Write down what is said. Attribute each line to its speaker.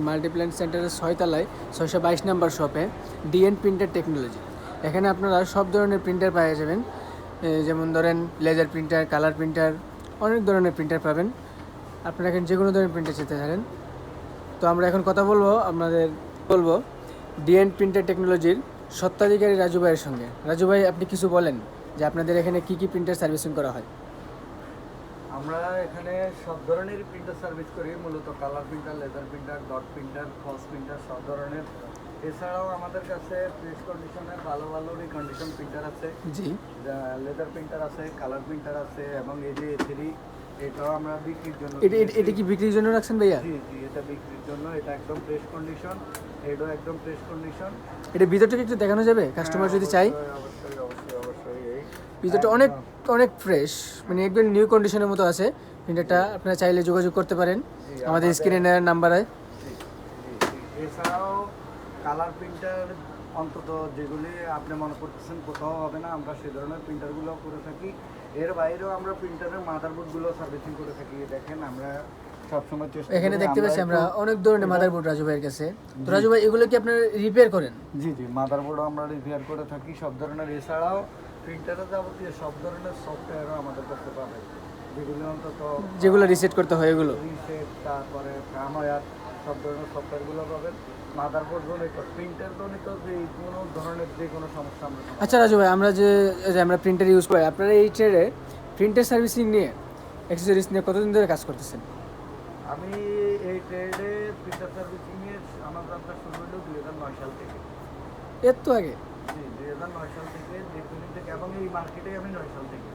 Speaker 1: Multiplan সেন্টারের 6 তলায় 622 নম্বর শপে ডিএন প্রিন্টার টেকনোলজি। এখানে আপনারা সব ধরনের প্রিন্টার পেয়ে যাবেন, যেমন ধরেন লেজার প্রিন্টার, কালার প্রিন্টার, অনেক ধরনের প্রিন্টার পাবেন। আপনারা এখানে যে কোনো ধরনের প্রিন্টার চেতে পারেন। তো আমরা এখন কথা বলবো ডিএন প্রিন্টার টেকনোলজির স্বত্বাধিকারী রাজু ভাইয়ের সঙ্গে। রাজু ভাই, আপনি কিছু বলেন যে আপনাদের এখানে কী কী প্রিন্টার সার্ভিসিং করা হয়?
Speaker 2: আমরা এখানে সব ধরনেরই প্রিন্টার সার্ভিস করি, মূলত colour printer, laser printer, dot printer, ফলস প্রিন্টার সব ধরনের। এছাড়াও আমাদের কাছে প্রেস কন্ডিশনের ভালো ভালো রিকন্ডিশন প্রিন্টার আছে,
Speaker 1: জি,
Speaker 2: লেজার প্রিন্টার আছে, কালার প্রিন্টার আছে, এবং এই যে A3 এটাও আমরা বিক্রির জন্য।
Speaker 1: এটা কি বিক্রির জন্য রাখছেন ভাইয়া?
Speaker 2: জি জি, এটা বিক্রির জন্য। এটা একদম প্রেস কন্ডিশন, এটাও একদম প্রেস কন্ডিশন।
Speaker 1: এটা ভিতরটা একটু দেখানো যাবে কাস্টমার যদি চাই?
Speaker 2: অবশ্যই অবশ্যই অবশ্যই। এই
Speaker 1: ভিতরটা অনেক অনেক ফ্রেশ, মানে একদম নিউ কন্ডিশনের মতো আছে প্রিন্টারটা। আপনারা চাইলে যোগাযোগ করতে পারেন আমাদের স্ক্রিনে নেওয়ার নাম্বারে।
Speaker 2: এছাড়াও কালার প্রিন্টার অন্তত যেগুলি আপনি মনে করতেছেন কোথাও হবে না, আমরা সেই ধরনের প্রিন্টারগুলো করে থাকি। এর বাইরেও আমরা প্রিন্টারের মাদারবোর্ডগুলো সার্ভিসিং করে থাকি। দেখেন, আমরা সবসময় চেষ্টা করি।
Speaker 1: এখানে দেখতে পাচ্ছি আমরা অনেক ধরনের মাদারবোর্ড রাজু ভাইয়ের কাছে। তো রাজু ভাই, এগুলো কি আপনারা রিপেয়ার করেন?
Speaker 2: জি জি, মাদারবোর্ডও আমরা রিপেয়ার করে থাকি সব ধরনের। এছাড়াও প্রিন্টারের যাবতীয় সব ধরনের সফটওয়্যারও আমাদের কাছে পাবে, যেগুলো অন্তত
Speaker 1: যেগুলো রিসেট করতে হয় এগুলো।
Speaker 2: রিসেট, তারপরে ফার্মওয়্যার, সব ধরনের সফটওয়্যারগুলো পাবেন। মাদারবোর্ড জনিত, প্রিন্টার জনিত যে কোনো ধরনের যে কোনো সমস্যা আমরা
Speaker 1: আচ্ছা রাজু ভাই, আমরা প্রিন্টার ইউজ করি, আপনারা এই ট্রেডে প্রিন্টার সার্ভিসিং নিয়ে, অ্যাক্সেসরিজ নিয়ে কতদিন ধরে কাজ করতেছেন?
Speaker 2: আমি এই ট্রেডে প্রিন্টার সার্ভিসিংয়ে আমার যাত্রা শুরু হলো 2009 সাল থেকে।
Speaker 1: এর তো আগে?
Speaker 2: জি, 2009 সাল থেকে, দীর্ঘদিন থেকে, এবং এই মার্কেটে আমি 9 সাল থেকে।